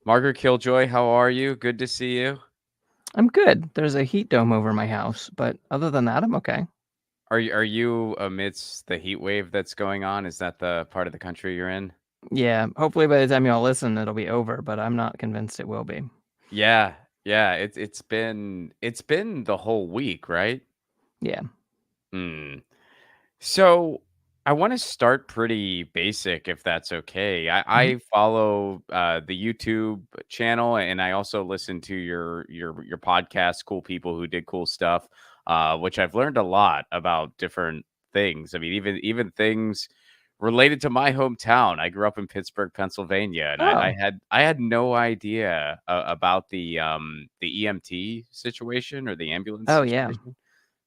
Margaret Killjoy, how are you? Good to see you. I'm good. There's a heat dome over my house, but other than that, I'm okay. Are you amidst the heat wave that's going on? Is that the part of the country you're in? Yeah, hopefully by the time y'all listen, it'll be over, but I'm not convinced it will be. Yeah, yeah. It's been the whole week, right? Yeah. Hmm. So I want to start pretty basic, if that's okay. I, Mhm. I follow the YouTube channel, and I also listen to your podcast, Cool People Who Did Cool Stuff, which I've learned a lot about different things. I mean, even things related to my hometown. I grew up in Pittsburgh, Pennsylvania, and I Oh. had I had no idea about the EMT situation or the ambulance Oh, yeah. situation.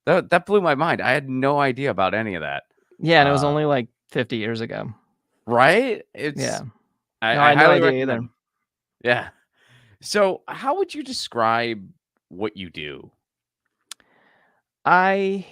That blew my mind. I had no idea about any of that. Yeah, and it was Uh, only like 50 years ago. right? Yeah. It's No, I I had no highly idea either. recommend. Yeah. So, how would you describe what you do? I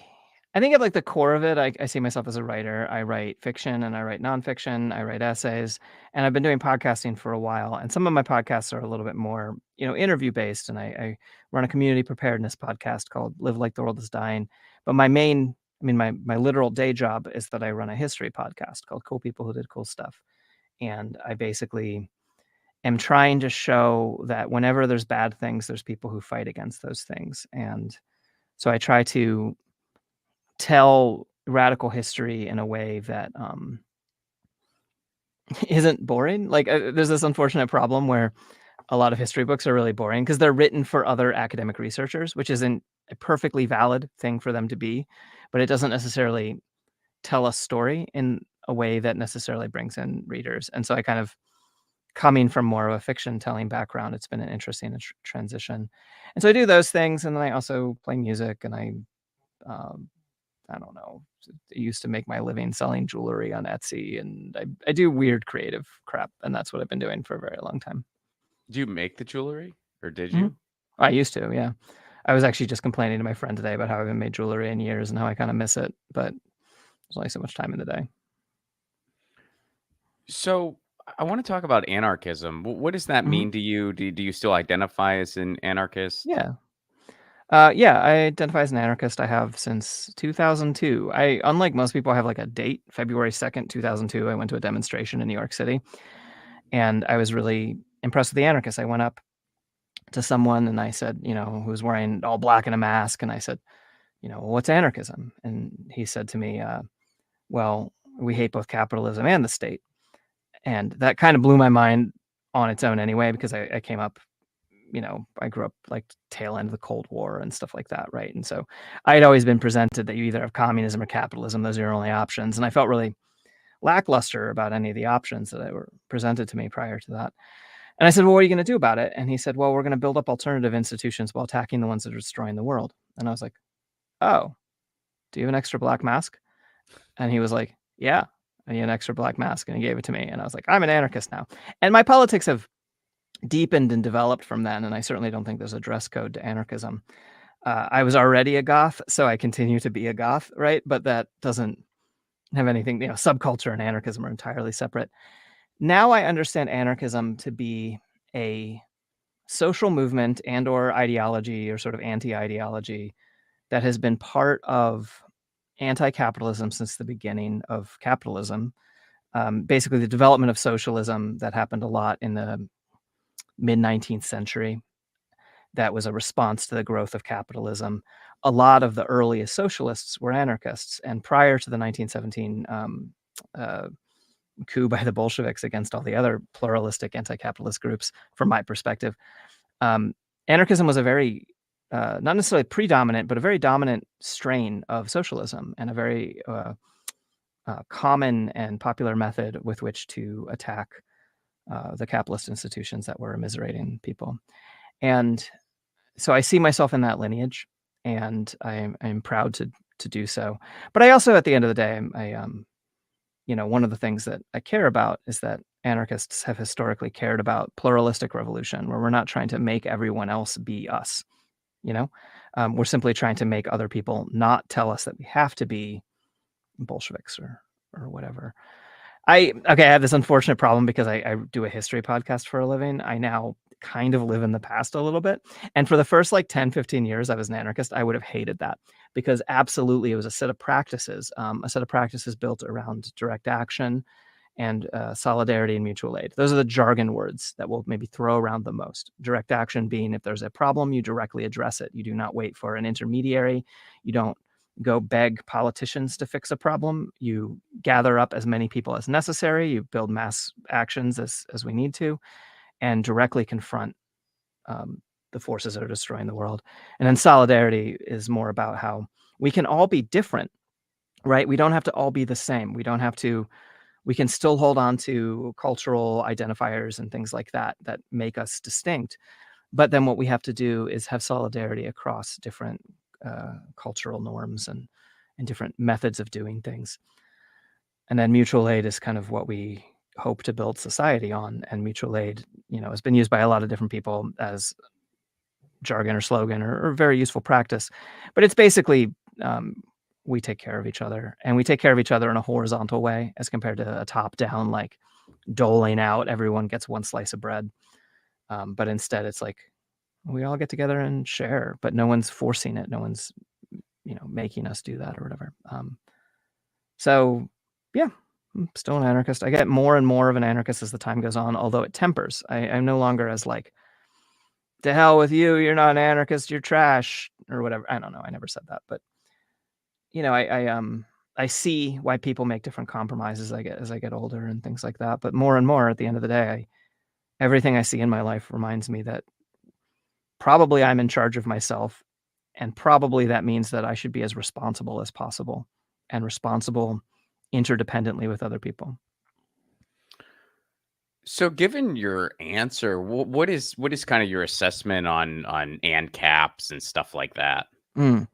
I think at like the core of it, I see myself as a writer. I write fiction and I write nonfiction. I write essays, and I've been doing podcasting for a while. And some of my podcasts are a little bit more, interview based. And I run a community preparedness podcast called "Live Like the World Is Dying." But my literal day job is that I run a history podcast called "Cool People Who Did Cool Stuff." And I basically am trying to show that whenever there's bad things, there's people who fight against those things. And so I try to tell radical history in a way that isn't boring. Like, there's this unfortunate problem where a lot of history books are really boring because they're written for other academic researchers, which isn't a perfectly valid thing for them to be, but it doesn't necessarily tell a story in a way that necessarily brings in readers. And so I kind of coming from more of a fiction telling background, it's been an interesting transition. And so I do those things, and then I also play music, and um, I don't know. I used to make my living selling jewelry on Etsy, and I do weird creative crap, and that's what I've been doing for a very long time. Do you make the jewelry, or did Mhm. you? I used to, yeah. I was actually just complaining to my friend today about how I haven't made jewelry in years and how I kind of miss it, but there's only so much time in the day. So, I want to talk about anarchism. What does that Mhm. mean to you? Do you still identify as an anarchist? Yeah. Yeah, I identify as an anarchist. I have since 2002. Unlike most people, I have like a date, February 2nd, 2002. I went to a demonstration in New York City, and I was really impressed with the anarchists. I went up to someone and I said, who was wearing all black and a mask, and I said, what's anarchism? And he said to me, well, we hate both capitalism and the state. And that kind of blew my mind on its own anyway, because I came up, I grew up like tail end of the Cold War and stuff like that, right? And so I had always been presented that you either have communism or capitalism; those are your only options. And I felt really lackluster about any of the options that were presented to me prior to that. And I said, well, what are you going to do about it? And he said, well, we're going to build up alternative institutions while attacking the ones that are destroying the world. And I was like, oh, do you have an extra black mask? And he was like, yeah, I need an extra black mask. And he gave it to me. And I was like, I'm an anarchist now. And my politics have deepened and developed from then. And I certainly don't think there's a dress code to anarchism. I was already a goth, so I continue to be a goth, right? But that doesn't have anything, subculture and anarchism are entirely separate. Now I understand anarchism to be a social movement and or ideology or sort of anti-ideology that has been part of anti-capitalism since the beginning of capitalism. Basically, the development of socialism that happened a lot in the mid 19th century. That was a response to the growth of capitalism. A lot of the earliest socialists were anarchists, and prior to the 1917 uh, coup by the Bolsheviks against all the other pluralistic anti-capitalist groups, from my perspective, um, anarchism was a very not necessarily predominant, but a very dominant strain of socialism, and a very common and popular method with which to attack the capitalist institutions that were immiserating people. And so I see myself in that lineage, and I'm proud to do so. But I also, at the end of the day, one of the things that I care about is that anarchists have historically cared about pluralistic revolution, where we're not trying to make everyone else be us. You know, we're simply trying to make other people not tell us that we have to be Bolsheviks or whatever. I have this unfortunate problem because I do a history podcast for a living. I now kind of live in the past a little bit. And for the first like 10, 15 years I was an anarchist, I would have hated that because absolutely it was a set of practices built around direct action and solidarity and mutual aid. Those are the jargon words that we'll maybe throw around the most. Direct action being if there's a problem, you directly address it. You do not wait for an intermediary. You don't go beg politicians to fix a problem. You gather up as many people as necessary. You build mass actions as we need to, and directly confront the forces that are destroying the world. And then solidarity is more about how we can all be different, right? We don't have to all be the same. We can still hold on to cultural identifiers and things like that that make us distinct. But then what we have to do is have solidarity across different cultural norms and different methods of doing things. And then mutual aid is kind of what we hope to build society on. And mutual aid, has been used by a lot of different people as jargon or slogan or very useful practice. But it's basically we take care of each other, and we take care of each other in a horizontal way as compared to a top down, like doling out, everyone gets one slice of bread. But instead it's like we all get together and share, but no one's forcing it. No one's, making us do that or whatever. So yeah, I'm still an anarchist. I get more and more of an anarchist as the time goes on, although it tempers. I'm no longer as like, to hell with you, you're not an anarchist, you're trash, or whatever. I don't know. I never said that, but I see why people make different compromises as I get older and things like that. But more and more at the end of the day, everything I see in my life reminds me that probably I'm in charge of myself, and probably that means that I should be as responsible as possible, and responsible interdependently with other people. So, given your answer, what is kind of your assessment on ANCAPs and stuff like that? Mm.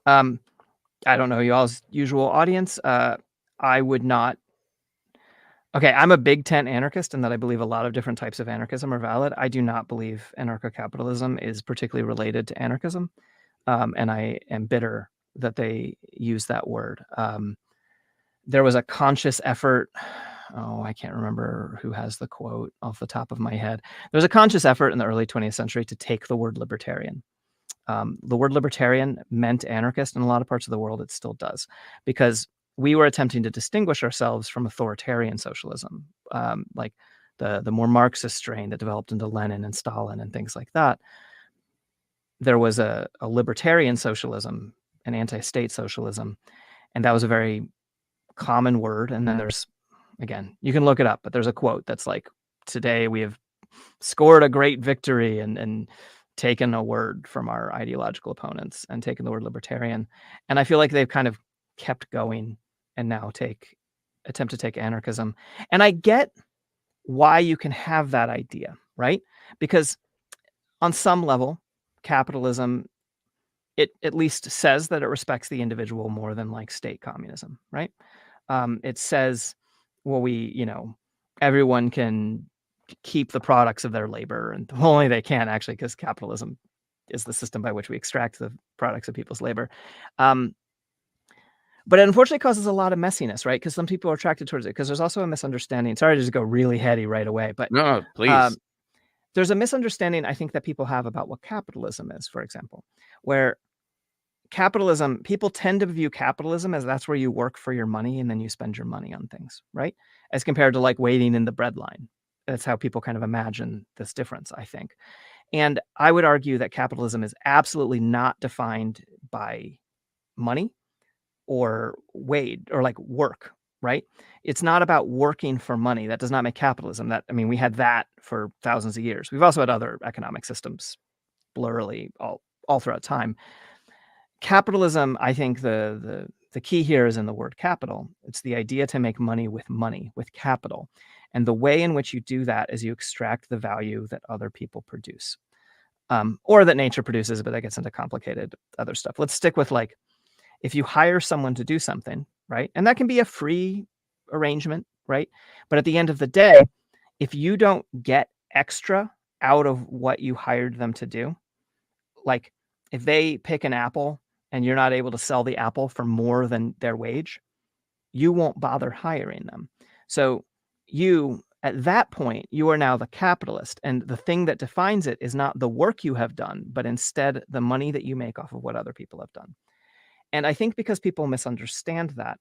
Um, I don't know y'all's usual audience. I would not. Okay, I'm a big tent anarchist in that I believe a lot of different types of anarchism are valid. I do not believe anarcho-capitalism is particularly related to anarchism, and I am bitter that they use that word. There was a conscious effort. Oh, I can't remember who has the quote off the top of my head. There was a conscious effort in the early 20th century to take the word libertarian. The word libertarian meant anarchist in a lot of parts of the world. It still does, because we were attempting to distinguish ourselves from authoritarian socialism, like the more Marxist strain that developed into Lenin and Stalin and things like that. There was a libertarian socialism, an anti-state socialism, and that was a very common word. And then there's, again, you can look it up, but there's a quote that's like, today we have scored a great victory and taken a word from our ideological opponents and taken the word libertarian. And I feel like they've kind of kept going and now attempt to take anarchism. And I get why you can have that idea, right? Because on some level, capitalism, it at least says that it respects the individual more than like state communism, right? It says, well, everyone can keep the products of their labor, and only they can, actually, because capitalism is the system by which we extract the products of people's labor. But it unfortunately causes a lot of messiness, right? Because some people are attracted towards it, because there's also a misunderstanding. Sorry to just go really heady right away, but No, please. there's a misunderstanding I think that people have about what capitalism is, for example, where capitalism, people tend to view capitalism as that's where you work for your money and then you spend your money on things, right? As compared to like waiting in the bread line. That's how people kind of imagine this difference, I think. And I would argue that capitalism is absolutely not defined by money or wage or like work, right? It's not about working for money. That does not make capitalism. We had that for thousands of years. We've also had other economic systems blurrily all throughout time. Capitalism, I think the key here is in the word capital. It's the idea to make money, with capital. And the way in which you do that is you extract the value that other people produce, or that nature produces, but that gets into complicated other stuff. Let's stick with like, if you hire someone to do something, right? And that can be a free arrangement, right? But at the end of the day, if you don't get extra out of what you hired them to do, like if they pick an apple and you're not able to sell the apple for more than their wage, you won't bother hiring them. So you, at that point, you are now the capitalist, and the thing that defines it is not the work you have done, but instead the money that you make off of what other people have done. And I think because people misunderstand that,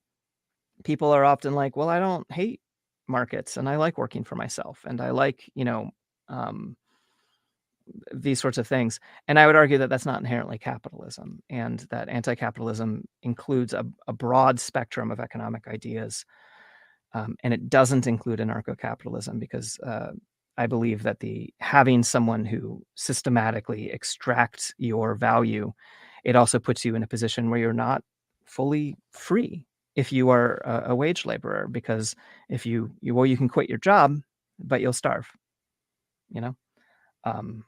people are often like, well, I don't hate markets and I like working for myself and I like, um, these sorts of things. And I would argue that that's not inherently capitalism, and that anti-capitalism includes a broad spectrum of economic ideas. And it doesn't include anarcho-capitalism because I believe that having someone who systematically extracts your value, it also puts you in a position where you're not fully free if you are a wage laborer, because if you can quit your job, but you'll starve, you know? Um,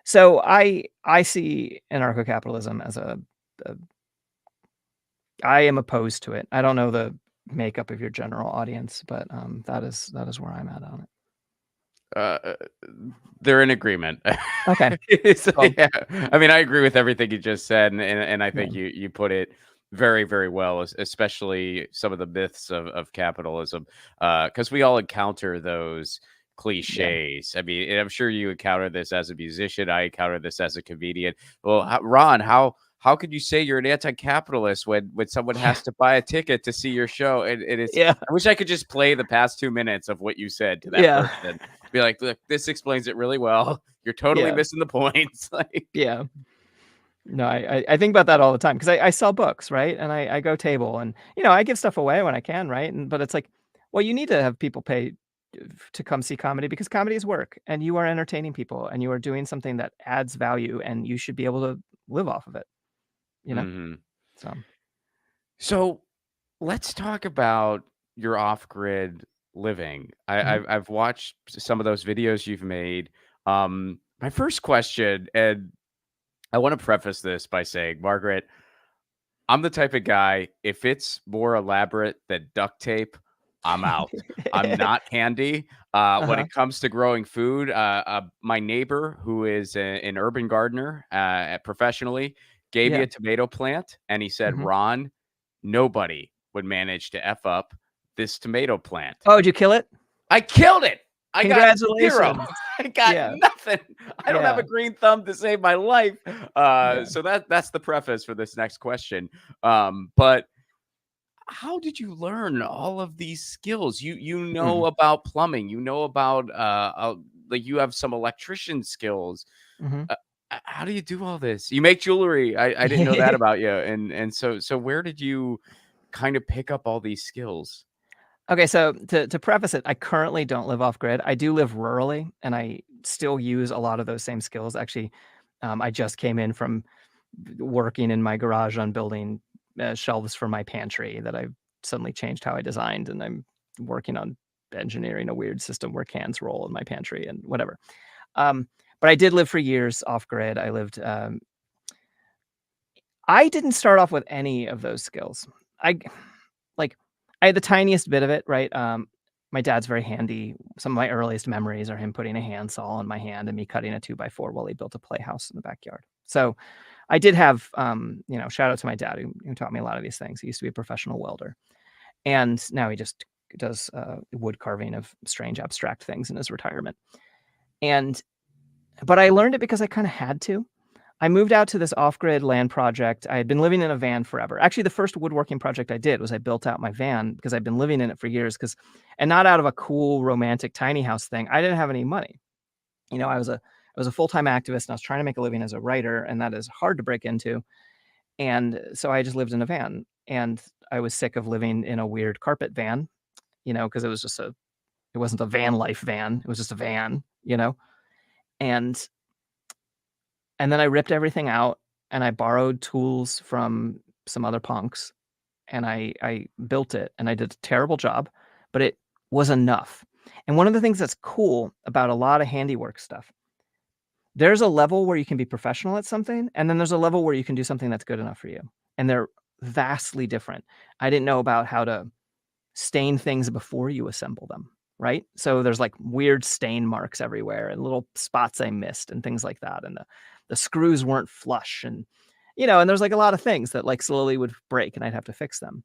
so I see anarcho-capitalism as a I am opposed to it. I don't know the makeup of your general audience, but that is where I'm at on it. Uh, they're in agreement. Okay. So, Well, yeah, I mean, I agree with everything you just said, and I think yeah. you put it very, very well, especially some of the myths of capitalism, because we all encounter those Yeah. cliches. I mean, and I'm sure you encounter this as a musician. I encounter this as a comedian. Well, Ron, how could you say you're an anti-capitalist when someone Yeah. has to buy a ticket to see your show? And it's Yeah. I wish I could just play the past 2 minutes of what you said to that Yeah. person. Be like, look, this explains it really well. You're totally Yeah. missing the points. Like, Yeah. No, I think about that all the time because I sell books, right? And I go table and, I give stuff away when I can, right? But it's like, well, you need to have people pay to come see comedy because comedy is work and you are entertaining people and you are doing something that adds value and you should be able to live off of it, you know? mhm. So, So let's talk about your off-grid living. mhm. I've watched some of those videos you've made. My first question, and I want to preface this by saying, Margaret, I'm the type of guy, if it's more elaborate than duct tape, I'm out. I'm not handy. When Uh-huh. it comes to growing food, my neighbor, who is an urban gardener professionally, gave me Yeah. a tomato plant, and he said, Mhm. Ron, nobody would manage to F up this tomato plant. Oh, did you kill it? I killed it. I got 0. Congratulations. I got Yeah. nothing. I don't have a Yeah. green thumb to save my life. Yeah. So that's the preface for this next question. But how did you learn all of these skills? You Hmm. know about plumbing, you know about like you have some electrician skills. Mhm. Uh, how do you do all this? You make jewelry. I didn't know that about you. And so where did you kind of pick up all these skills? Okay, so to preface it, I currently don't live off grid. I do live rurally, and I still use a lot of those same skills. Actually, I just came in from working in my garage on building shelves for my pantry that I've suddenly changed how I designed, and I'm working on engineering a weird system where cans roll in my pantry and whatever. Um, but I did live for years off grid. I didn't start off with any of those skills. I like, I had the tiniest bit of it, right? My dad's very handy. Some of my earliest memories are him putting a handsaw in my hand and me cutting a 2x4 while he built a playhouse in the backyard. So I did have, shout out to my dad who taught me a lot of these things. He used to be a professional welder, and now he just does wood carving of strange abstract things in his retirement. And but I learned it because I kind of had to. I moved out to this off-grid land project. I had been living in a van forever. Actually, the first woodworking project I did was I built out my van because I'd been living in it for years, and not out of a cool romantic tiny house thing. I didn't have any money. I was a full-time activist and I was trying to make a living as a writer, and that is hard to break into. And so I just lived in a van, and I was sick of living in a weird carpet van, because it wasn't a van life van. It was just a van, and And then I ripped everything out and I borrowed tools from some other punks and I built it, and I did a terrible job, but it was enough. And one of the things that's cool about a lot of handiwork stuff, there's a level where you can be professional at something, and then there's a level where you can do something that's good enough for you. And they're vastly different. I didn't know about how to stain things before you assemble them, right? So there's like weird stain marks everywhere and little spots I missed and things like that. And the screws weren't flush, and there's like a lot of things that like slowly would break and I'd have to fix them.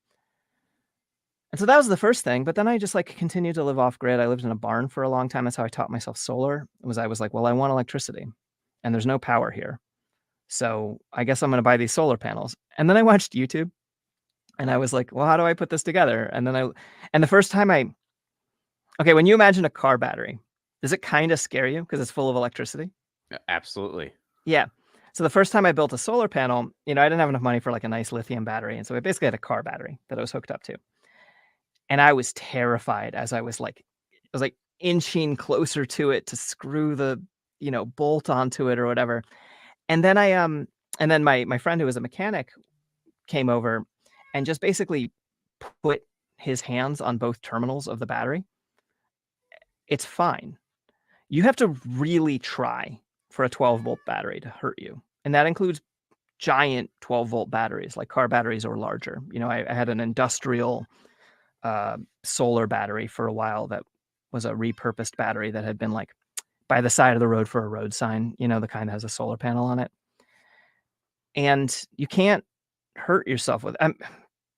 And so that was the first thing, but then I just like continued to live off grid. I lived in a barn for a long time. That's how I taught myself solar. I was like, well, I want electricity and there's no power here. So I guess I'm going to buy these solar panels. And then I watched YouTube and I was like, well, how do I put this together? And the first time okay, when you imagine a car battery, does it kind of scare you because it's full of electricity? Absolutely. Yeah. So the first time I built a solar panel, I didn't have enough money for like a nice lithium battery. And so I basically had a car battery that I was hooked up to. And I was terrified as I was like inching closer to it to screw the, bolt onto it or whatever. And then and then my friend who was a mechanic came over and just basically put his hands on both terminals of the battery. It's fine. You have to really try for a 12-volt battery to hurt you. And that includes giant 12-volt batteries, like car batteries or larger. I had an industrial solar battery for a while that was a repurposed battery that had been like by the side of the road for a road sign, the kind that has a solar panel on it. And you can't hurt yourself with it.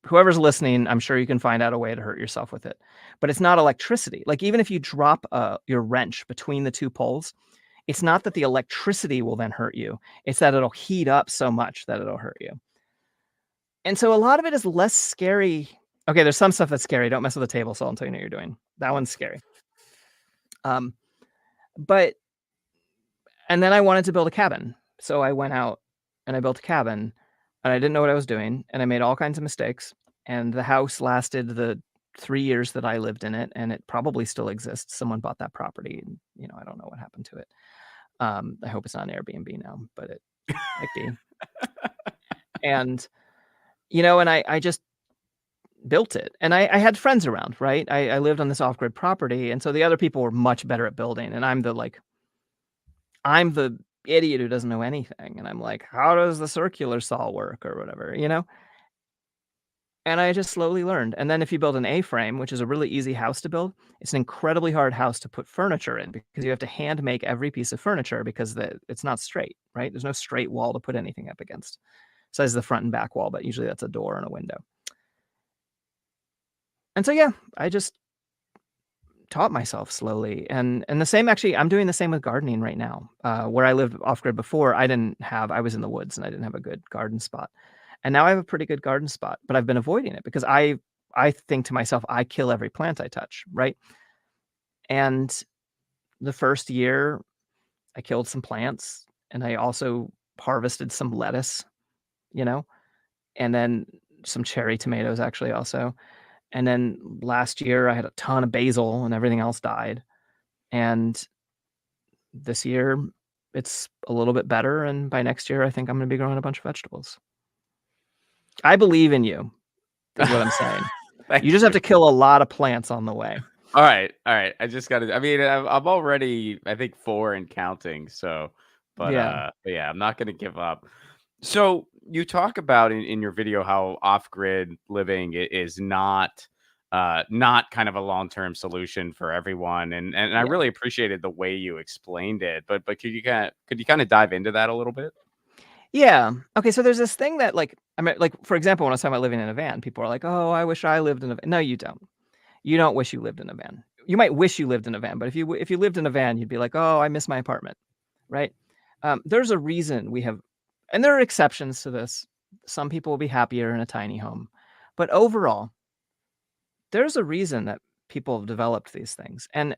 Whoever's listening, I'm sure you can find out a way to hurt yourself with it. But it's not electricity. Like even if you drop your wrench between the two poles, it's not that the electricity will then hurt you. It's that it'll heat up so much that it'll hurt you. And so a lot of it is less scary. Okay, there's some stuff that's scary. Don't mess with the table saw until you know what you're doing. That one's scary. And then I wanted to build a cabin. So I went out and I built a cabin and I didn't know what I was doing. And I made all kinds of mistakes. And the house lasted the 3 years that I lived in it. And it probably still exists. Someone bought that property. And, I don't know what happened to it. I hope it's not an Airbnb now, but it might be. And, and I just built it. And I had friends around, right? I lived on this off-grid property. And so the other people were much better at building. And I'm the idiot who doesn't know anything. And I'm like, how does the circular saw work or whatever, And I just slowly learned. And then if you build an A-frame, which is a really easy house to build, it's an incredibly hard house to put furniture in because you have to hand make every piece of furniture because it's not straight, right? There's no straight wall to put anything up against. Besides the front and back wall, but usually that's a door and a window. And so, yeah, I just taught myself slowly. And the same, actually, I'm doing the same with gardening right now. Where I lived off grid before, I was in the woods and I didn't have a good garden spot. And now I have a pretty good garden spot, but I've been avoiding it because I think to myself, I kill every plant I touch, right? And the first year I killed some plants and I also harvested some lettuce, and then some cherry tomatoes actually also. And then last year I had a ton of basil and everything else died. And this year it's a little bit better. And by next year, I think I'm going to be growing a bunch of vegetables. I believe in you, is what I'm saying. You just have to kill a lot of plants on the way. All right. I just got to. I mean, I'm already, I think, 4 and counting. So, but yeah, I'm not going to give up. So you talk about in your video how off-grid living is not kind of a long-term solution for everyone, and I really appreciated the way you explained it. But could you kind of dive into that a little bit? Yeah. Okay. So there's this thing that for example, when I was talking about living in a van, people are like, "Oh, I wish I lived in a van." No, you don't. You don't wish you lived in a van. You might wish you lived in a van, but if you lived in a van, you'd be like, "Oh, I miss my apartment," right? There's a reason we have, and there are exceptions to this. Some people will be happier in a tiny home, but overall, there's a reason that people have developed these things, and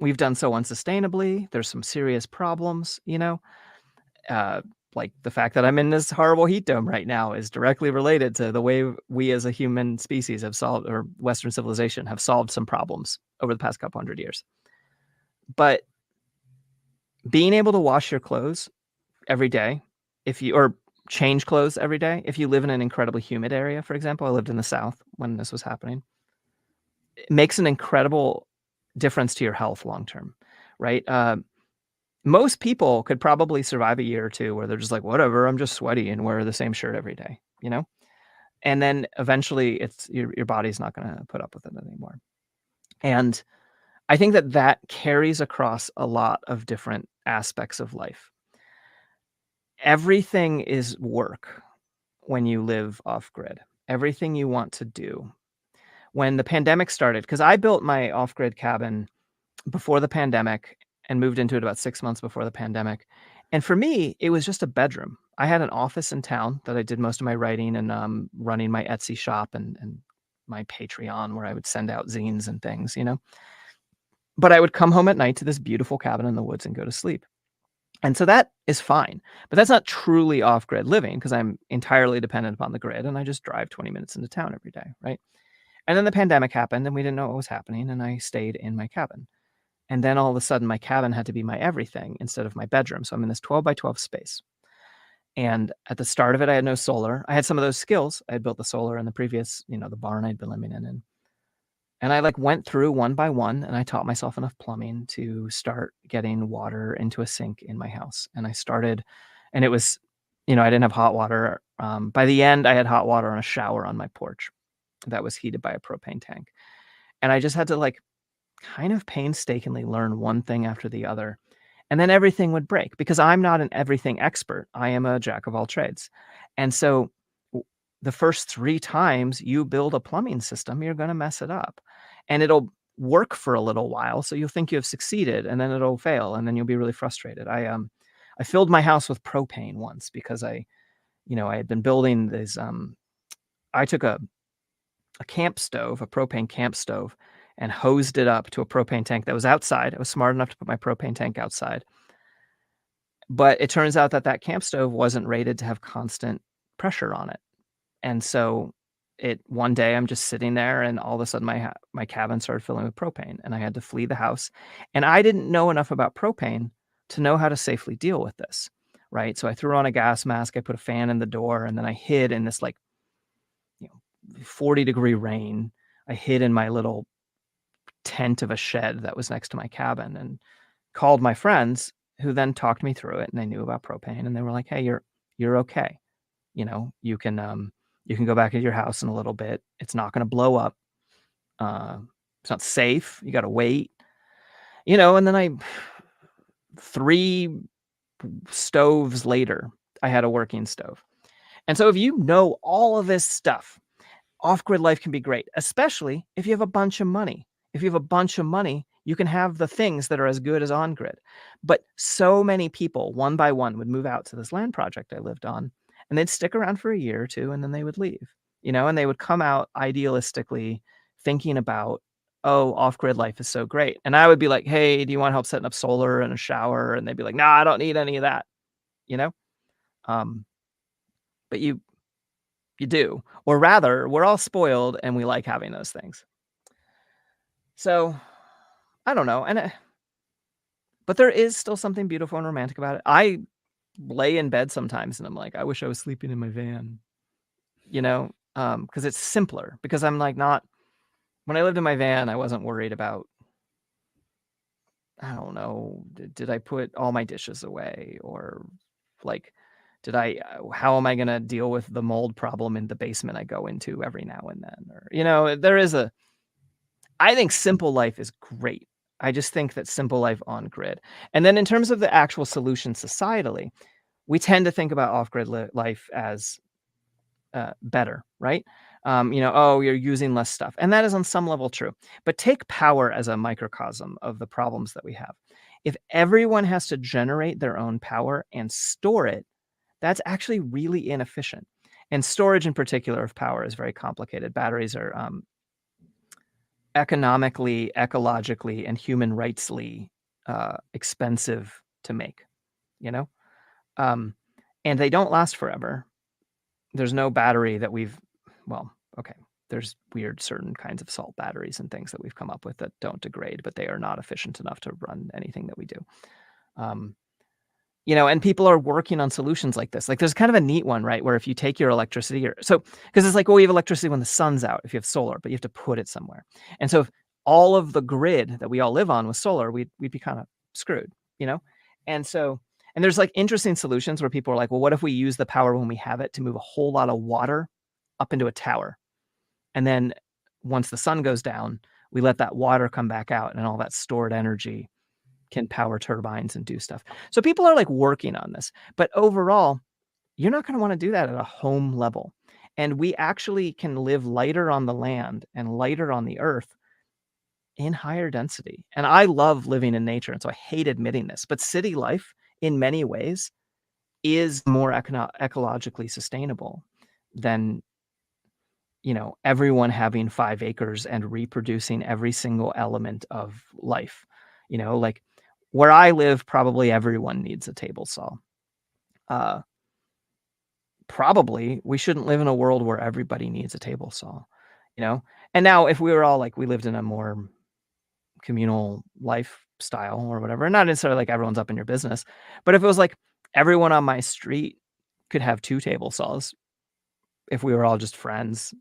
we've done so unsustainably. There's some serious problems, like the fact that I'm in this horrible heat dome right now is directly related to the way we as a human species have solved, or Western civilization have solved some problems over the past couple hundred years. But being able to wash your clothes every day, or change clothes every day, if you live in an incredibly humid area, for example, I lived in the South when this was happening, it makes an incredible difference to your health long-term, right? Most people could probably survive a year or two where they're just like, whatever, I'm just sweaty and wear the same shirt every day, And then eventually it's your body's not going to put up with it anymore. And I think that carries across a lot of different aspects of life. Everything is work when you live off grid. Everything you want to do. when the pandemic started, because I built my off-grid cabin before the pandemic and moved into it about 6 months before the pandemic. And for me, it was just a bedroom. I had an office in town that I did most of my writing and running my Etsy shop and my Patreon, where I would send out zines and things, you know. But I would come home at night to this beautiful cabin in the woods and go to sleep. And so that is fine. But that's not truly off-grid living, because I'm entirely dependent upon the grid and I just drive 20 minutes into town every day, right? And then the pandemic happened and we didn't know what was happening, and I stayed in my cabin. And then all of a sudden my cabin had to be my everything instead of my bedroom. So I'm in this 12 by 12 space. And at the start of it, I had no solar. I had some of those skills. I had built the solar in the previous, the barn I'd been living in. And I like went through one by one, and I taught myself enough plumbing to start getting water into a sink in my house. And I started, and it was, I didn't have hot water. By the end, I had hot water on a shower on my porch that was heated by a propane tank. And I just had to like kind of painstakingly learn one thing after the other. And then everything would break, because I'm not an everything expert. I am a jack of all trades. And so the first 3 times you build a plumbing system, you're going to mess it up, and it'll work for a little while. So you'll think you have succeeded, and then it'll fail, and then you'll be really frustrated. I filled my house with propane once because I had been building this. I took a camp stove, a propane camp stove, and hosed it up to a propane tank that was outside. I was smart enough to put my propane tank outside. But it turns out that camp stove wasn't rated to have constant pressure on it. And so one day I'm just sitting there, and all of a sudden my cabin started filling with propane, and I had to flee the house. And I didn't know enough about propane to know how to safely deal with this, right? So I threw on a gas mask, I put a fan in the door, and then I hid in this 40-degree rain. I hid in my little tent of a shed that was next to my cabin, and called my friends, who then talked me through it, and they knew about propane, and they were like, "Hey, you're okay. You can go back into your house in a little bit. It's not going to blow up. It's not safe. You got to wait." And then 3 stoves later, I had a working stove. And so if you know all of this stuff, off-grid life can be great, especially if you have a bunch of money. If you have a bunch of money, you can have the things that are as good as on-grid. But so many people, one by one, would move out to this land project I lived on, and they'd stick around for a year or two, and then they would leave, and they would come out idealistically thinking about, oh, off-grid life is so great. And I would be like, hey, do you want help setting up solar and a shower? And they'd be like, no, I don't need any of that, but you do. Or rather, we're all spoiled and we like having those things. So I don't know. But there is still something beautiful and romantic about it. I lay in bed sometimes and I'm like, I wish I was sleeping in my van, because it's simpler. Because I'm like, when I lived in my van, I wasn't worried about, I don't know, did I put all my dishes away, or like, how am I going to deal with the mold problem in the basement I go into every now and then? Or, I think simple life is great. I just think that simple life on grid. And then in terms of the actual solution societally, we tend to think about off-grid life as better, right? Oh, you're using less stuff. And that is on some level true. But take power as a microcosm of the problems that we have. If everyone has to generate their own power and store it, that's actually really inefficient. And storage in particular of power is very complicated. Batteries are economically, ecologically, and human rightsly expensive to make, and they don't last forever. There's no battery that there's weird certain kinds of salt batteries and things that we've come up with that don't degrade, but they are not efficient enough to run anything that we do. And people are working on solutions like this. Like there's kind of a neat one, right? Where if you take your electricity, because it's like, well, we have electricity when the sun's out, if you have solar, but you have to put it somewhere. And so if all of the grid that we all live on was solar, we'd be kind of screwed, And so, and there's like interesting solutions where people are like, well, what if we use the power when we have it to move a whole lot of water up into a tower? And then once the sun goes down, we let that water come back out, and all that stored energy can power turbines and do stuff. So people are like working on this, but overall, you're not going to want to do that at a home level. And we actually can live lighter on the land and lighter on the earth in higher density. And I love living in nature, and so I hate admitting this, but city life in many ways is more ecologically sustainable than, everyone having 5 acres and reproducing every single element of life. Like where I live, probably everyone needs a table saw. Probably we shouldn't live in a world where everybody needs a table saw, And now if we were all like we lived in a more communal lifestyle or whatever, not necessarily like everyone's up in your business, but if it was like everyone on my street could have 2 table saws if we were all just friends,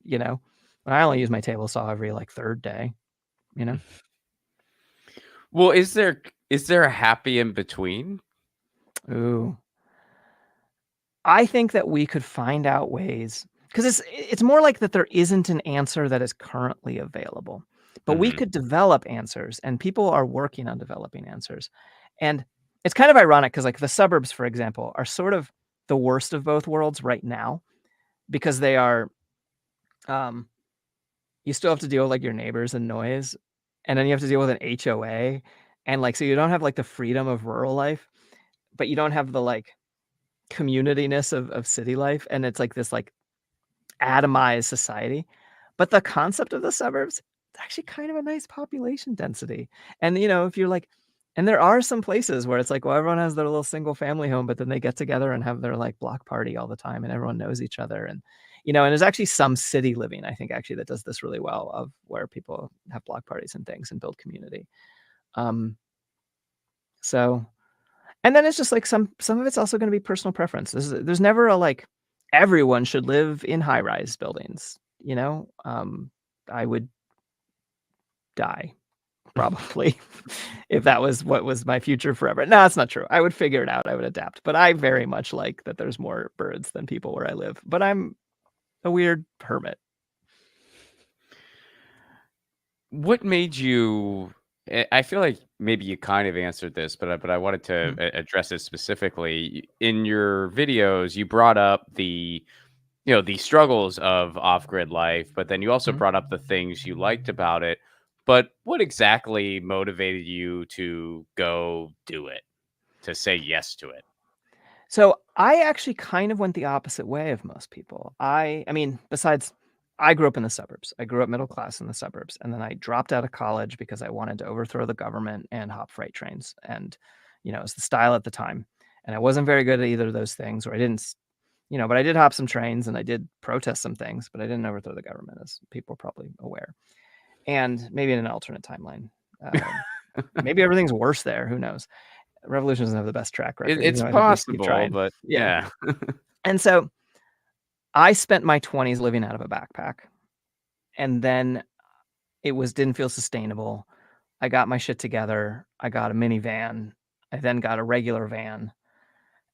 but I only use my table saw every like 3rd day, you know? Well, is there a happy in between? Ooh. I think that we could find out ways, because it's more like that there isn't an answer that is currently available, but we Mhm. could develop answers, and people are working on developing answers. And it's kind of ironic because, like, the suburbs, for example, are sort of the worst of both worlds right now because they are, um, you still have to deal with, like, your neighbors and noise, and then you have to deal with an HOA, and, like, so you don't have, like, the freedom of rural life, but you don't have the, like, community-ness of city life, and it's like this, like, atomized society. But the concept of the suburbs, it's actually kind of a nice population density. And, if you're like, and there are some places where it's like, well, everyone has their little single family home, but then they get together and have their like block party all the time and everyone knows each other. And there's actually some city living, I think, actually, that does this really well, of where people have block parties and things and build community. Um, so and then it's just like some of it's also gonna be personal preference. There's never a, like, everyone should live in high-rise buildings, you know? I would die probably if that was what was my future forever. No, that's not true. I would figure it out, I would adapt, but I very much like that there's more birds than people where I live, but I'm a weird hermit. What made you I feel like maybe you kind of answered this, but I wanted to Mm, address it specifically. In your videos, you brought up the struggles of off-grid life, but then you also mhm. brought up the things you liked about it. But what exactly motivated you to go do it, to say yes to it? So, I actually kind of went the opposite way of most people. I mean, besides I grew up in the suburbs. I grew up middle class in the suburbs, and then I dropped out of college because I wanted to overthrow the government and hop freight trains, and, it was the style at the time, and I wasn't very good at either of those things, or I didn't s but I did hop some trains and I did protest some things, but I didn't overthrow the government, as people are probably aware, and maybe in an alternate timeline. Maybe everything's worse there, who knows? Revolution doesn't have the best track record, even It's though I think they keep possible, trying. but Yeah. yeah. And so I spent my 20s living out of a backpack, and then it was didn't feel sustainable. I got my shit together. I got a minivan. I then got a regular van,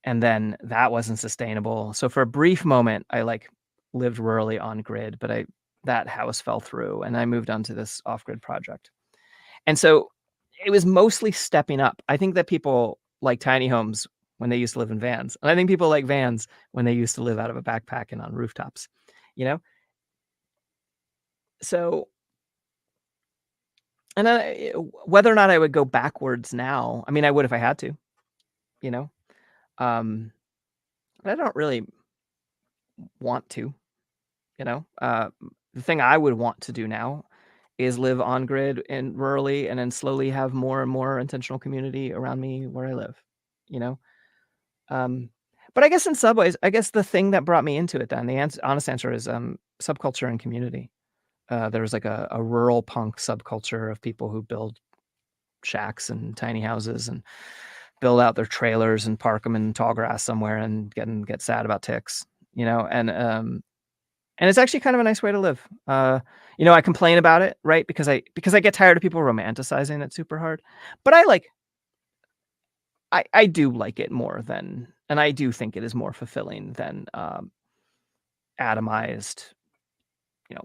and then that wasn't sustainable. So for a brief moment, I like lived rurally on grid, but that house fell through and I moved on to this off-grid project. And so it was mostly stepping up. I think that people like tiny homes when they used to live in vans. And I think people like vans when they used to live out of a backpack and on rooftops, you know? So, and whether or not I would go backwards now, I mean, I would if I had to, you know? Um, but I don't really want to, you know? The thing I would want to do now is live on grid and rurally and then slowly have more and more intentional community around me where I live, you know? Um, but I guess in subways, I guess the thing that brought me into it then, the honest answer is, subculture and community. There was like a rural punk subculture of people who build shacks and tiny houses and build out their trailers and park them in tall grass somewhere and get sad about ticks, and it's actually kind of a nice way to live. I complain about it, right? Because I get tired of people romanticizing it super hard, but I do like it more than, and I do think it is more fulfilling than, atomized, you know,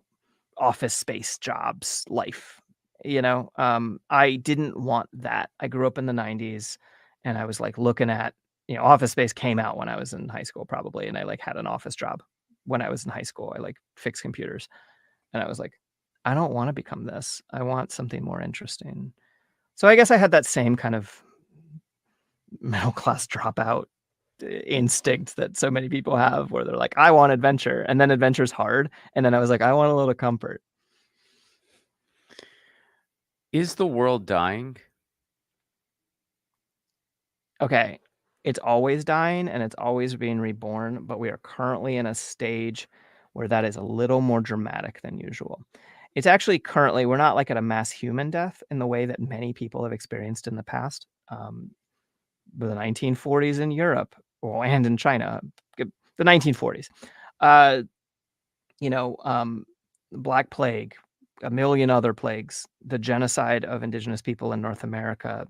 office space jobs life, I didn't want that. I grew up in the '90s and I was like looking at, Office Space came out when I was in high school probably, and I like had an office job, when I was in high school. I like fixed computers, and I was like, I don't want to become this. I want something more interesting. So I guess I had that same kind of middle class dropout instinct that so many people have, where they're like, I want adventure, and then adventure's hard, and then I was like, I want a little comfort. Is the world dying? Okay, it's always dying and it's always being reborn, but we are currently in a stage where that is a little more dramatic than usual. It's actually currently, we're not like at a mass human death in the way that many people have experienced in the past. The 1940s in Europe, and in China, the 1940s. Uh, you know, Black Plague, a million other plagues, the genocide of indigenous people in North America.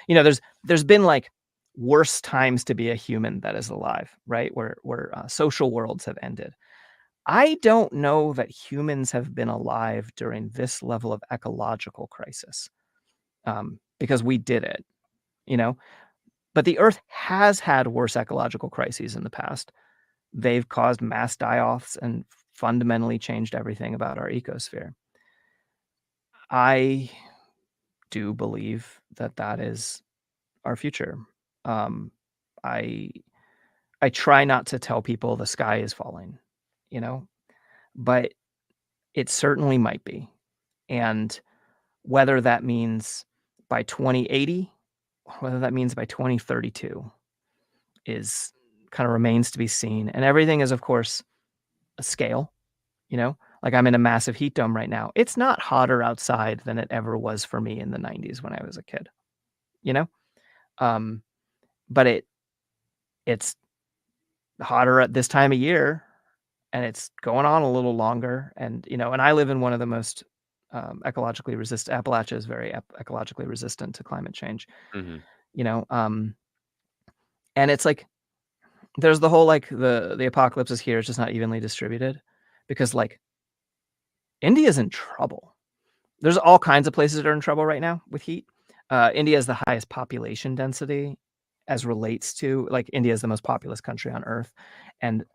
There's been like worse times to be a human that is alive, right? Where social worlds have ended. I don't know that humans have been alive during this level of ecological crisis, because we did it, you know. But the Earth has had worse ecological crises in the past. They've caused mass die-offs and fundamentally changed everything about our ecosphere. I do believe that that is our future. Um, I I try not to tell people the sky is falling, you know, but it certainly might be. And whether that means by 2080 or whether that means by 2032 is kind of remains to be seen. And everything is, of course, a scale, you know? Like I'm in a massive heat dome right now. It's not hotter outside than it ever was for me in the 90s when I was a kid, you know? Um, but it's hotter at this time of year, and it's going on a little longer. And, and I live in one of the most ecologically resistant, Appalachia is very ecologically resistant to climate change, Mm-hmm. you know? And it's like, there's the whole, like the apocalypse is here. It's just not evenly distributed because like India's in trouble. There's all kinds of places that are in trouble right now with heat. India has the highest population density as relates to, like, India is the most populous country on earth. And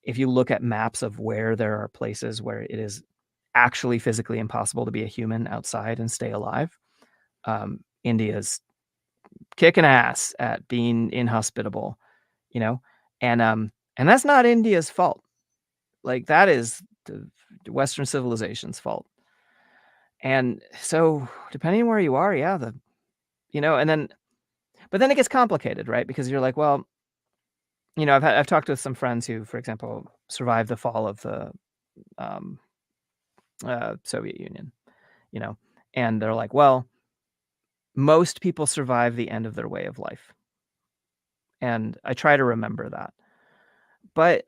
if you look at maps of where there are places where it is actually physically impossible to be a human outside and stay alive, India's kicking ass at being inhospitable, you know? And that's not India's fault. Like, that is the Western civilization's fault. And so depending where you are, yeah, and then, but then it gets complicated, right? Because you're like, well, I've talked with some friends who, for example, survived the fall of the um, Soviet Union, you know, and they're like, well, most people survive the end of their way of life. And I try to remember that. But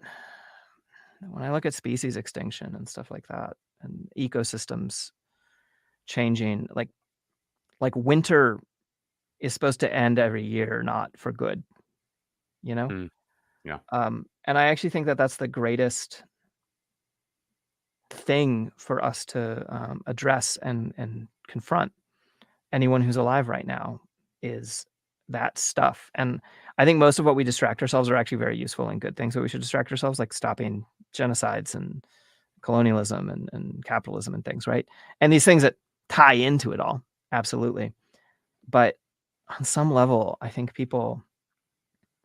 when I look at species extinction and stuff like that, and ecosystems changing, like winter is supposed to end every year, not for good, you know? Mm, yeah. And I actually think that that's the greatest thing for us to address and confront anyone who's alive right now is that stuff. And I think most of what we distract ourselves are actually very useful and good things, but we should distract ourselves, like stopping genocides and colonialism and capitalism and things, right? And these things that tie into it all, absolutely. But on some level, I think people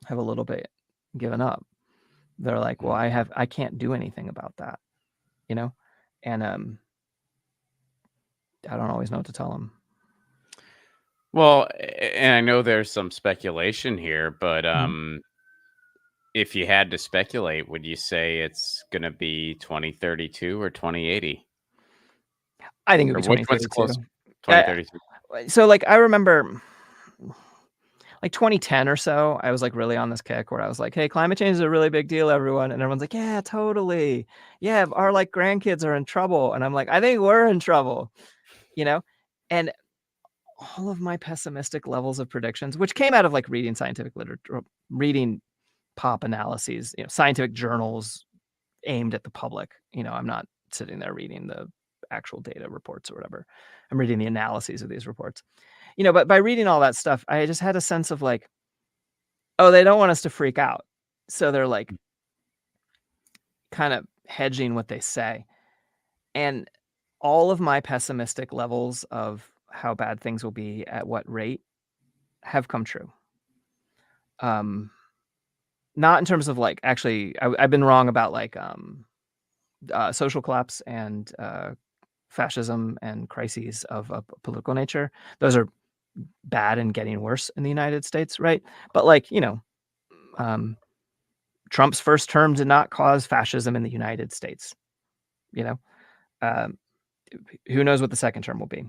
have a little bit given up. They're like, well, I can't do anything about that, you know? And I don't always know what to tell them. Well, and I know there's some speculation here, but Mhm. if you had to speculate, would you say it's going to be 2032 or 2080? I think it would Or be what's 2032. close? 2032. So like I remember like 2010 or so, I was like really on this kick where I was like, hey, climate change is a really big deal, everyone. And everyone's like, yeah, totally. Yeah, our like grandkids are in trouble. And I'm like, I think we're in trouble, you know? And all of my pessimistic levels of predictions, which came out of like reading scientific literature, reading pop analyses, scientific journals aimed at the public. I'm not sitting there reading the actual data reports or whatever. I'm reading the analyses of these reports. But by reading all that stuff, I just had a sense of like, oh, they don't want us to freak out. So they're like, kind of hedging what they say. And all of my pessimistic levels of how bad things will be at what rate have come true. Not in terms of like, actually, I've been wrong about like social collapse and fascism and crises of a political nature. Those are bad and getting worse in the United States, right? But like, Trump's first term did not cause fascism in the United States. Um, who knows what the second term will be?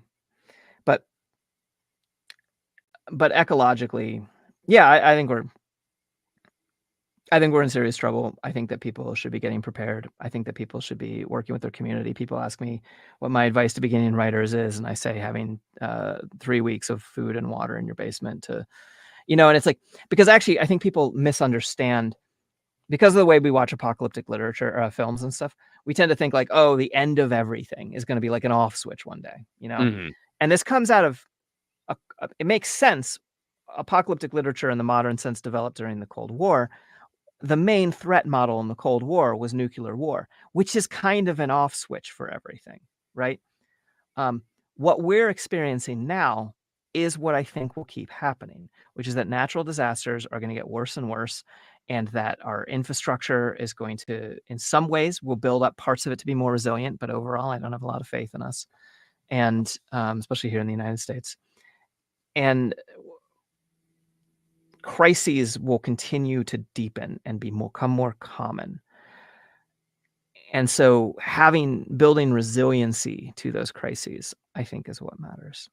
But ecologically, yeah, I think we're in serious trouble. I think that people should be getting prepared. I think that people should be working with their community. People ask me what my advice to beginning writers is, and I say having 3 weeks of food and water in your basement to, and it's like, because actually I think people misunderstand, because of the way we watch apocalyptic literature or films and stuff. We tend to think like, oh, the end of everything is going to be like an off switch one day, and this comes out of it makes sense. Apocalyptic literature in the modern sense developed during the Cold War. The main threat model in the Cold War was nuclear war, which is kind of an off switch for everything, right? What we're experiencing now is what I think will keep happening, which is that natural disasters are going to get worse and worse, and that our infrastructure is going to, in some ways, we'll build up parts of it to be more resilient, but overall, I don't have a lot of faith in us, and especially here in the United States. And crises will continue to deepen and become more common. And so building resiliency to those crises, I think, is what matters.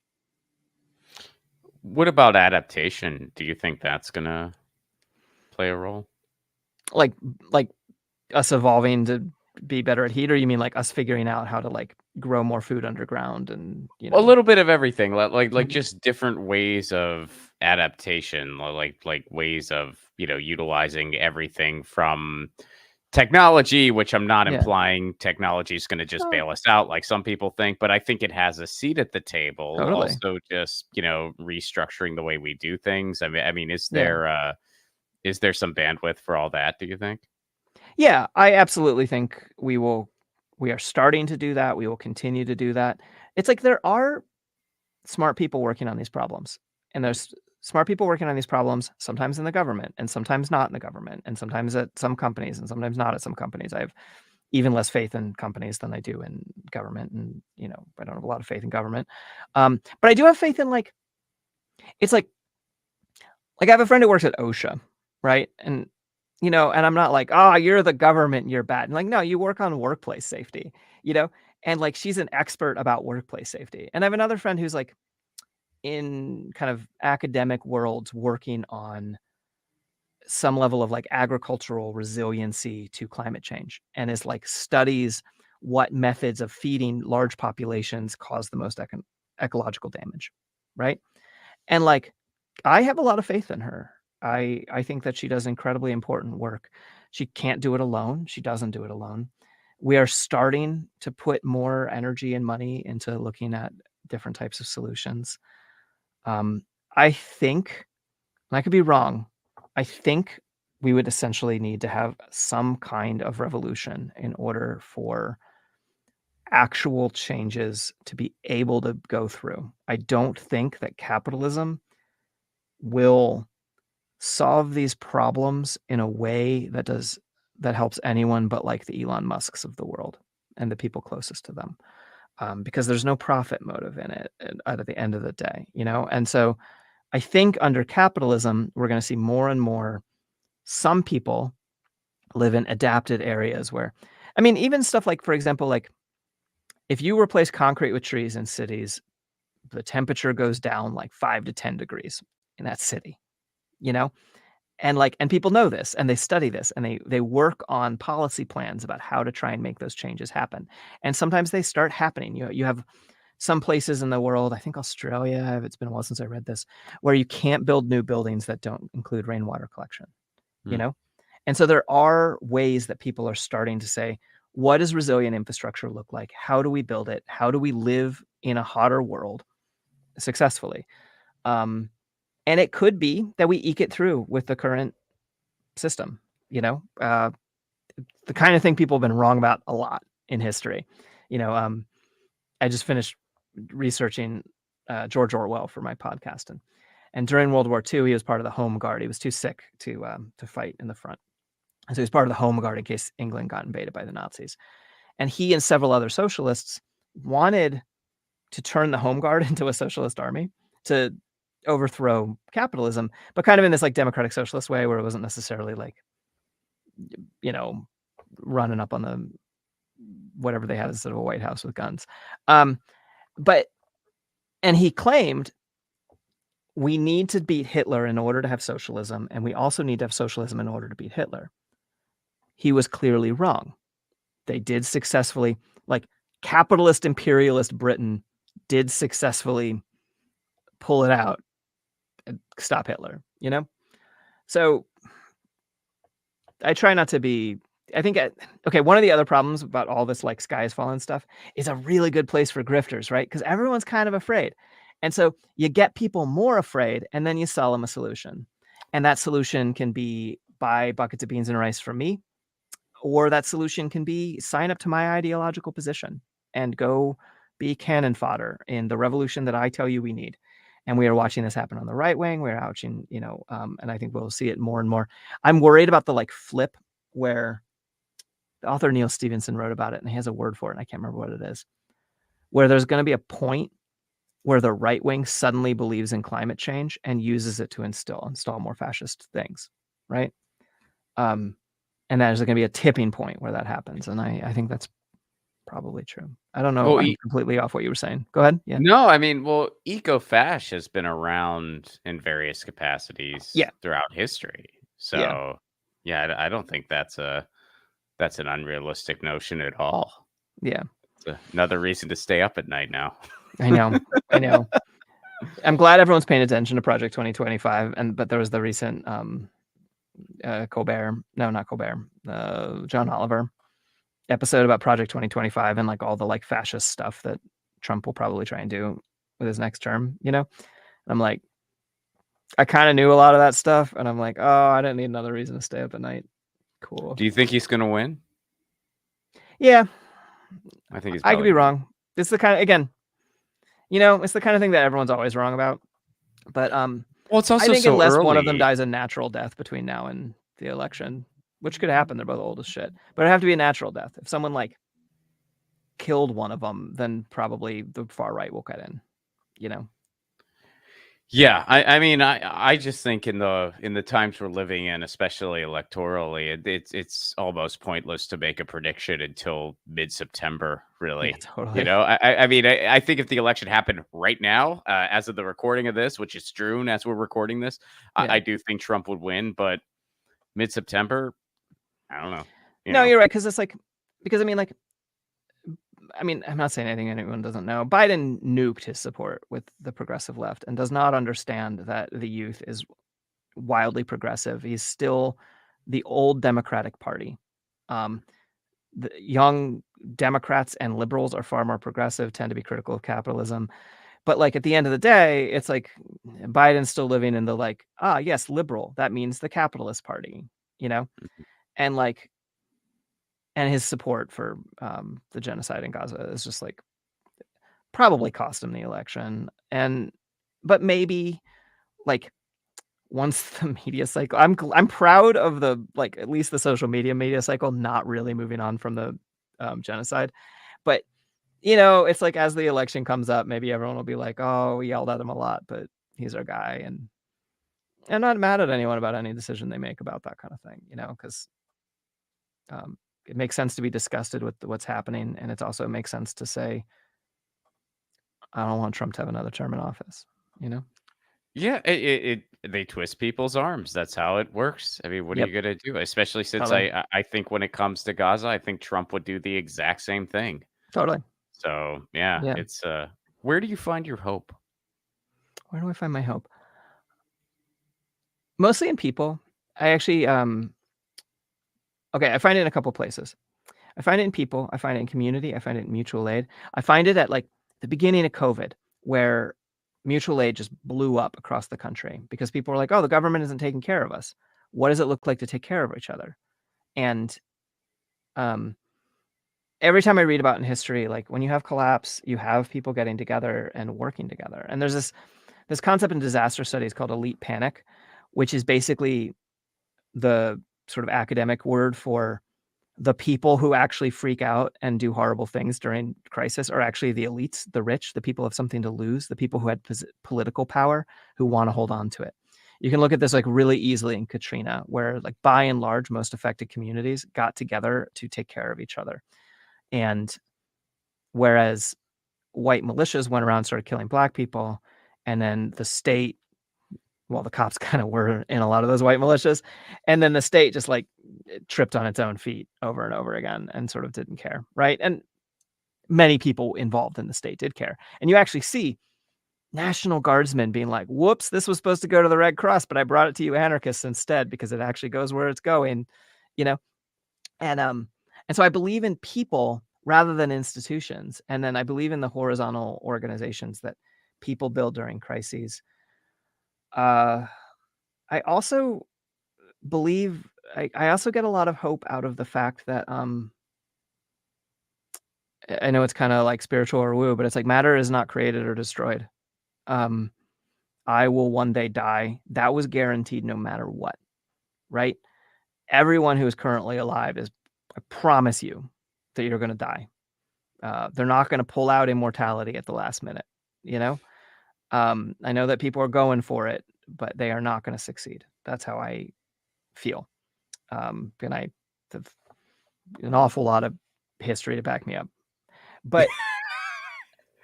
What about adaptation? Do you think that's gonna play a role? Like us evolving to be better at heat, or you mean like us figuring out how to like grow more food underground and A little bit of everything, like just different ways of adaptation, like ways of utilizing everything from technology, which I'm not Yeah. implying technology is going to just bail us out like some people think, but I think it has a seat at the table. Totally. Also, just restructuring the way we do things. I mean, is Yeah. there some bandwidth for all that? Do you think? Yeah, I absolutely think we are starting to do that. We will continue to do that. It's like there are smart people working on these problems, and there's smart people working on these problems sometimes in the government and sometimes not in the government, and sometimes at some companies and sometimes not at some companies. I have even less faith in companies than I do in government, and I don't have a lot of faith in government. But I do have faith in it's like I have a friend who works at OSHA, right? And and I'm not like, oh, you're the government, you're bad. And like, no, you work on workplace safety, and like she's an expert about workplace safety. And I have another friend who's like in kind of academic worlds working on some level of like agricultural resiliency to climate change, and is like studies what methods of feeding large populations cause the most ecological damage, right? And like, I have a lot of faith in her. I think that she does incredibly important work. She can't do it alone. She doesn't do it alone. We are starting to put more energy and money into looking at different types of solutions. I think, and I could be wrong, I think we would essentially need to have some kind of revolution in order for actual changes to be able to go through. I don't think that capitalism will solve these problems in a way that helps anyone but like the Elon Musks of the world and the people closest to them, because there's no profit motive in it at the end of the day, And so I think under capitalism, we're going to see more and more. Some people live in adapted areas where, I mean, even stuff like, for example, like if you replace concrete with trees in cities, the temperature goes down like 5 to 10 degrees in that city, you know? And people know this, and they study this, and they work on policy plans about how to try and make those changes happen. And sometimes they start happening. You have some places in the world, I think Australia, it's been a while since I read this, where you can't build new buildings that don't include rainwater collection, you Hmm. know? And so there are ways that people are starting to say, what does resilient infrastructure look like? How do we build it? How do we live in a hotter world successfully? And it could be that we eke it through with the current system, the kind of thing people have been wrong about a lot in history. I just finished researching George Orwell for my podcast, and during World War II, he was part of the Home Guard. He was too sick to fight in the front, and so he was part of the Home Guard in case England got invaded by the Nazis. And he and several other socialists wanted to turn the Home Guard into a socialist army to overthrow capitalism, but kind of in this like democratic socialist way where it wasn't necessarily like, running up on the whatever they had instead of a White House with guns. And he claimed we need to beat Hitler in order to have socialism, and we also need to have socialism in order to beat Hitler. He was clearly wrong. They did successfully, like capitalist imperialist Britain did successfully pull it out and stop Hitler, So I try not to be, I think, one of the other problems about all this like sky is falling stuff is a really good place for grifters, right? Because everyone's kind of afraid. And so you get people more afraid and then you sell them a solution. And that solution can be buy buckets of beans and rice from me, or that solution can be sign up to my ideological position and go be cannon fodder in the revolution that I tell you we need. And we are watching this happen on the right wing. We're watching, and I think we'll see it more and more. I'm worried about the like flip where the author Neil Stevenson wrote about it, and he has a word for it, and I can't remember what it is, where there's going to be a point where the right wing suddenly believes in climate change and uses it to install more fascist things, right? And there's going to be a tipping point where that happens, and I think that's probably true. I don't know. I'm completely off what you were saying. Go ahead. Yeah. No, I mean, well, eco-fash has been around in various capacities throughout history. So, I don't think that's an unrealistic notion at all. Yeah. It's another reason to stay up at night now. I know. I'm glad everyone's paying attention to Project 2025, but there was the recent John Oliver episode about Project 2025 and like all the like fascist stuff that Trump will probably try and do with his next term, And I'm like, I kind of knew a lot of that stuff, and I'm like, oh, I didn't need another reason to stay up at night. Cool. Do you think he's going to win? Yeah. I think I could be wrong. It's the kind of, again, it's the kind of thing that everyone's always wrong about. But well, it's also I think so unless early. One of them dies a natural death between now and the election, which could happen, they're both old as shit. But it'd have to be a natural death. If someone like killed one of them, then probably the far right will cut in. Yeah, I mean, I just think in the times we're living in, especially electorally, it's almost pointless to make a prediction until mid-September, really. Yeah, totally. I mean, I think if the election happened right now, as of the recording of this, which is June, as we're recording this, I do think Trump would win. But mid-September, I don't know. No, you're right, because it's like, I'm not saying anything anyone doesn't know. Biden nuked his support with the progressive left and does not understand that the youth is wildly progressive. He's still the old Democratic Party. The young Democrats and liberals are far more progressive, tend to be critical of capitalism. But like at the end of the day, it's like Biden's still living in the like, yes, liberal. That means the capitalist party, and like, and his support for the genocide in Gaza is just like probably cost him the election. But maybe like once the media cycle, I'm proud of the like at least the social media cycle not really moving on from the genocide. But it's like as the election comes up, maybe everyone will be like, oh, we yelled at him a lot, but he's our guy, and I'm not mad at anyone about any decision they make about that kind of thing, because it makes sense to be disgusted with what's happening, and it also makes sense to say, I don't want Trump to have another term in office, Yeah, they twist people's arms. That's how it works. I mean, what are you gonna do? Especially since Totally. I think when it comes to Gaza, I think Trump would do the exact same thing. Totally. So yeah. It's where do you find your hope? Where do I find my hope? Mostly in people. I actually I find it in a couple places. I find it in people. I find it in community. I find it in mutual aid. I find it at like the beginning of COVID, where mutual aid just blew up across the country because people were like, oh, the government isn't taking care of us. What does it look like to take care of each other? And Every time I read about in history, like when you have collapse, you have people getting together and working together. And there's this concept in disaster studies called elite panic, which is basically the sort of academic word for the people who actually freak out and do horrible things during crisis are actually the elites, the rich, the people who have something to lose, the people who had political power who want to hold on to it. You can look at this like really easily in Katrina, where like by and large, most affected communities got together to take care of each other. And whereas white militias went around, started killing black people, and then the state, well, the cops kind of were in a lot of those white militias, and then the state just like tripped on its own feet over and over again and sort of didn't care, right? And many people involved in the state did care. And you actually see National Guardsmen being like, whoops, this was supposed to go to the Red Cross, but I brought it to you anarchists instead because it actually goes where it's going, you know? And so I believe in people rather than institutions. And then I believe in the horizontal organizations that people build during crises. I also believe I also get a lot of hope out of the fact that I know it's kind of like spiritual or woo, but it's like matter is not created or destroyed. I will one day die. That was guaranteed no matter what, right? Everyone who is currently alive is, I promise you that you're going to die. They're not going to pull out immortality at the last minute, you know? I know that people are going for it, but they are not going to succeed. That's how I feel. And I have an awful lot of history to back me up. But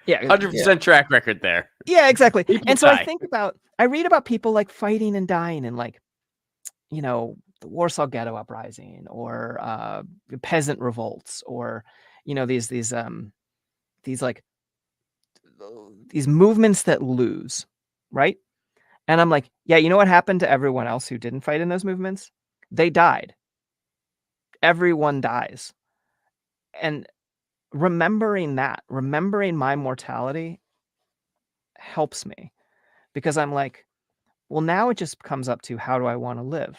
yeah, 100% track record there. Yeah, exactly. People and so die. I read about people like fighting and dying and like, you know, the Warsaw Ghetto Uprising or peasant revolts or, you know, these movements that lose, right? And I'm like, yeah, you know what happened to everyone else who didn't fight in those movements? They died. Everyone dies. And remembering my mortality helps me because I'm like, well, now it just comes up to how do I want to live?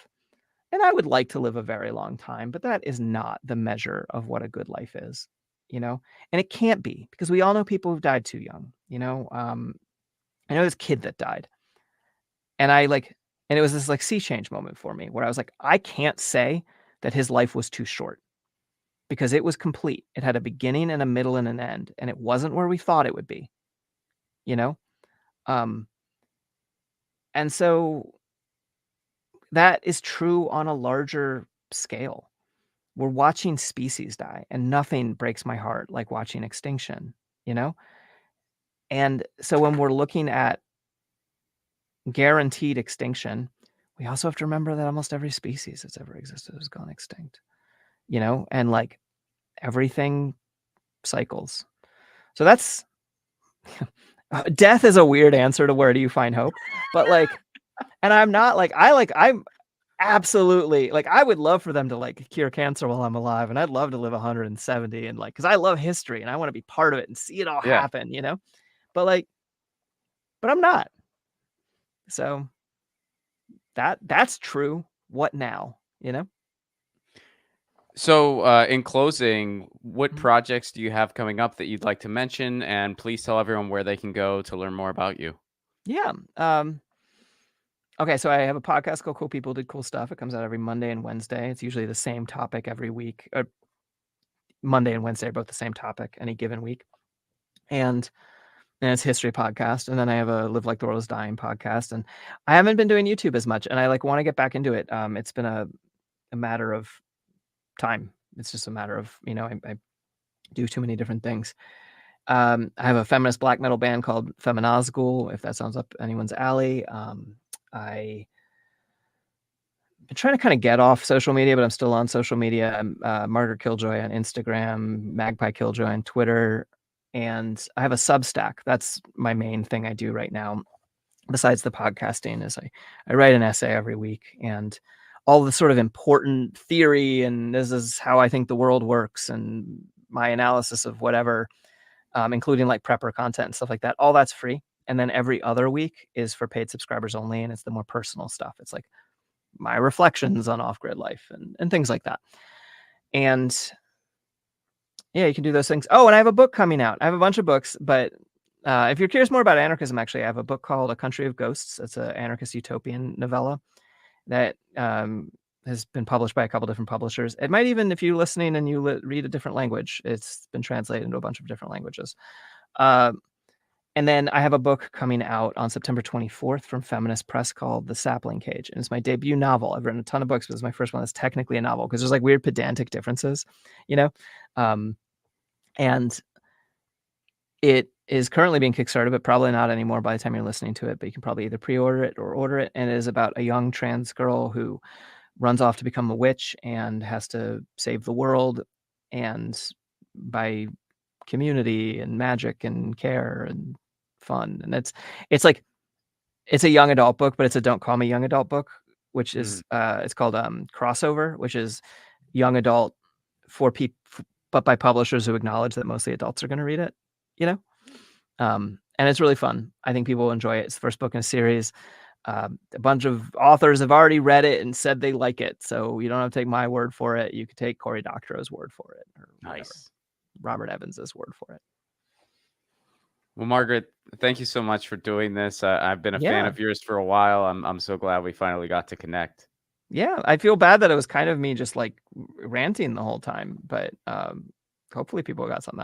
And I would like to live a very long time, but that is not the measure of what a good life is, you know? And it can't be because we all know people who've died too young, you know? I know this kid that died and and it was this like sea change moment for me where I was like, I can't say that his life was too short because it was complete. It had a beginning and a middle and an end, and it wasn't where we thought it would be, you know? And so that is true on a larger scale. We're watching species die, and nothing breaks my heart like watching extinction, you know? And so when we're looking at guaranteed extinction, we also have to remember that almost every species that's ever existed has gone extinct, you know? And like everything cycles. So that's death is a weird answer to where do you find hope? But like, and I'm not like, I'm absolutely like, I would love for them to like cure cancer while I'm alive. And I'd love to live 170 and like, cause I love history and I want to be part of it and see it all happen, you know? But like, but I'm not. So that's true. What now, you know? So, in closing, what projects do you have coming up that you'd like to mention? And please tell everyone where they can go to learn more about you. Yeah. Okay, so I have a podcast called Cool People Did Cool Stuff. It comes out every Monday and Wednesday. It's usually the same topic every week. Monday and Wednesday are both the same topic any given week. And it's a history podcast. And then I have a Live Like the World is Dying podcast. And I haven't been doing YouTube as much. And I like want to get back into it. It's been a matter of time. It's just a matter of, you know, I do too many different things. I have a feminist black metal band called Feminazgul, if that sounds up anyone's alley. I been trying to kind of get off social media, but I'm still on social media. I'm Margaret Killjoy on Instagram, Magpie Killjoy on Twitter, and I have a Substack. That's my main thing I do right now. Besides the podcasting, is I write an essay every week, and all the sort of important theory, and this is how I think the world works, and my analysis of whatever, including like prepper content and stuff like that. All that's free. And then every other week is for paid subscribers only, and it's the more personal stuff. It's like my reflections on off-grid life and things like that. And Yeah, you can do those things. Oh, and I have a book coming out. I have a bunch of books, but if you're curious more about anarchism, actually, I have a book called A Country of Ghosts. It's an anarchist utopian novella that has been published by a couple different publishers. It might even, if you're listening and you read a different language, it's been translated into a bunch of different languages. And then I have a book coming out on September 24th from Feminist Press called The Sapling Cage. And it's my debut novel. I've written a ton of books, but it's my first one that's technically a novel because there's like weird pedantic differences, you know? And it is currently being Kickstarted, but probably not anymore by the time you're listening to it. But you can probably either pre-order it or order it. And it is about a young trans girl who runs off to become a witch and has to save the world, and by community and magic and care and fun. And it's like it's a young adult book, but it's a don't call me young adult book, which is it's called Crossover, which is young adult for people, but by publishers who acknowledge that mostly adults are going to read it, you know. And it's really fun. I think people will enjoy it. It's the first book in a series. A bunch of authors have already read it and said they like it, so you don't have to take my word for it. You could take Cory Doctorow's word for it, or Nice. Robert Evans's word for it. Well, Margaret, thank you so much for doing this. I've been a fan Yeah. of yours for a while. I'm so glad we finally got to connect. Yeah, I feel bad that it was kind of me just like ranting the whole time, but hopefully people got something out